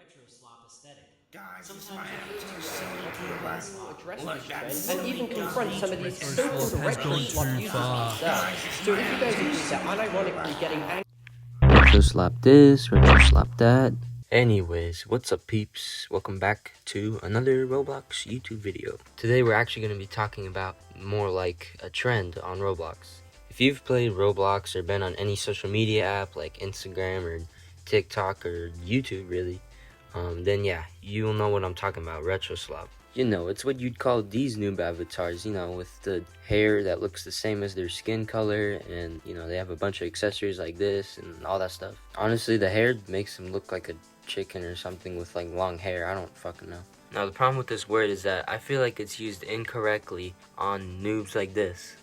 RetroSlop aesthetic. Guys, this Sometimes avatar so Address Look, this that's trend and so even dumb. confront some of these RetroSlop so-called has retro gone slop too users far. themselves. So if you guys agree that unironically getting angry RetroSlop this, RetroSlop that. Anyways, what's up peeps? Welcome back to another Roblox YouTube video. Today we're actually going to be talking about more like a trend on Roblox. If you've played Roblox or been on any social media app like Instagram or TikTok or YouTube really, then yeah, you'll know what I'm talking about, RetroSlop. You know, it's what you'd call these noob avatars, you know, with the hair that looks the same as their skin color, and, you know, they have a bunch of accessories like this and all that stuff. Honestly, the hair makes them look like a chicken or something with, like, long hair. I don't fucking know. Now, the problem with this word is that I feel like it's used incorrectly on noobs like this.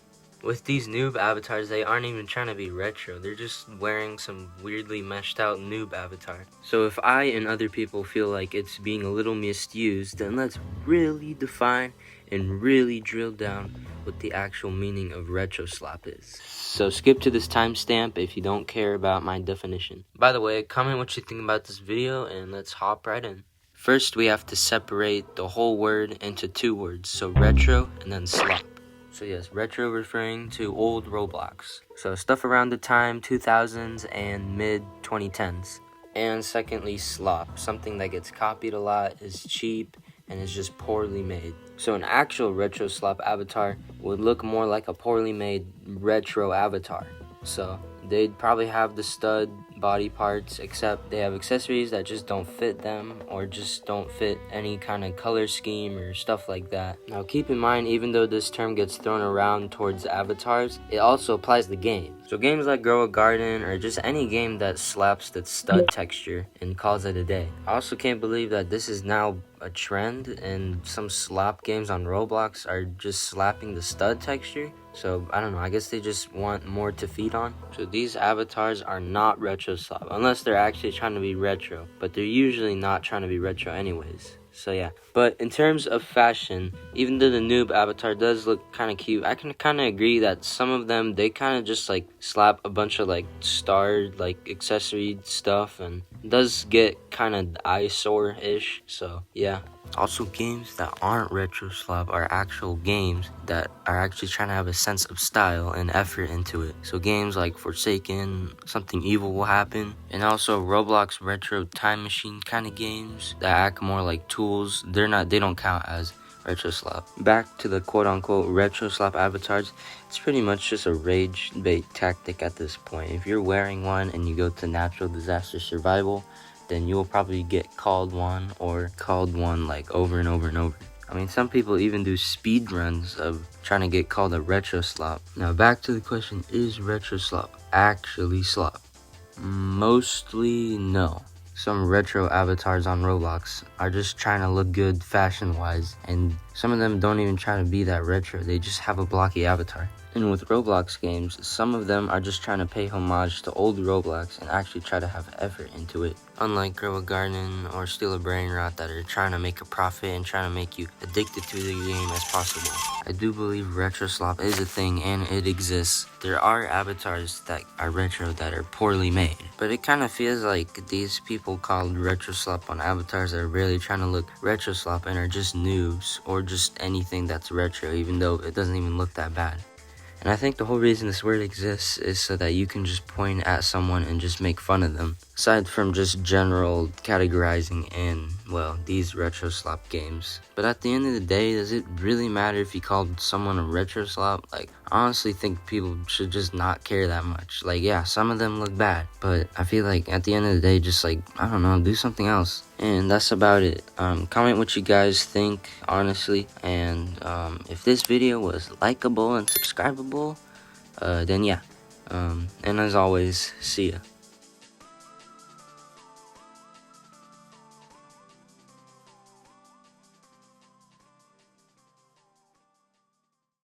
With these noob avatars, they aren't even trying to be retro. They're just wearing some weirdly meshed out noob avatar. So if I and other people feel like it's being a little misused, then let's really define and really drill down what the actual meaning of RetroSlop is. So skip to this timestamp if you don't care about my definition. By the way, comment what you think about this video and let's hop right in. First, we have to separate the whole word into two words, so retro and then slop. So yes, retro referring to old Roblox. So stuff around the time 2000s and mid 2010s. And secondly, slop, something that gets copied a lot, is cheap, and is just poorly made. So an actual RetroSlop avatar would look more like a poorly made retro avatar. So they'd probably have the stud body parts, except they have accessories that just don't fit them or just don't fit any kind of color scheme or stuff like that. Now keep in mind, even though this term gets thrown around towards avatars, it also applies to games. So games like Grow a Garden or just any game that slaps the stud texture and calls it a day. I also can't believe that this is now a trend and some slop games on Roblox are just slapping the stud texture. So I don't know, I guess they just want more to feed on. So these avatars are not RetroSlop unless they're actually trying to be retro, but they're usually not trying to be retro anyways. So yeah, but in terms of fashion, even though the noob avatar does look kind of cute, I can kind of agree that some of them, they kind of just like slap a bunch of like starred like accessory stuff, and it does get kind of eyesore-ish. So yeah. Also, games that aren't RetroSlop are actual games that are actually trying to have a sense of style and effort into it. So games like Forsaken, Something Evil Will Happen, and also Roblox retro time machine kind of games that act more like tools. They don't count as RetroSlop. Back to the quote-unquote RetroSlop avatars, it's pretty much just a rage bait tactic at this point. If you're wearing one and you go to natural disaster survival, then you will probably get called one or called one like over and over and over. I mean, some people even do speed runs of trying to get called a RetroSlop. Now back to the question, is RetroSlop actually slop? Mostly no. Some retro avatars on Roblox are just trying to look good fashion-wise, and some of them don't even try to be that retro, they just have a blocky avatar. And with Roblox games, some of them are just trying to pay homage to old Roblox and actually try to have effort into it. Unlike Grow a Garden or Steal a Brain Rot that are trying to make a profit and trying to make you addicted to the game as possible. I do believe RetroSlop is a thing and it exists. There are avatars that are retro that are poorly made, but it kind of feels like these people called RetroSlop on avatars are really trying to look RetroSlop and are just noobs or just anything that's retro, even though it doesn't even look that bad. And I think the whole reason this word exists is so that you can just point at someone and just make fun of them. Aside from just general categorizing in, well, these RetroSlop games. But at the end of the day, does it really matter if you called someone a RetroSlop? Like, I honestly think people should just not care that much. Like, yeah, some of them look bad, but I feel like at the end of the day, just like, I don't know, do something else. And that's about it. Comment what you guys think, honestly. And if this video was likable and subscribable, then yeah. And as always, see ya.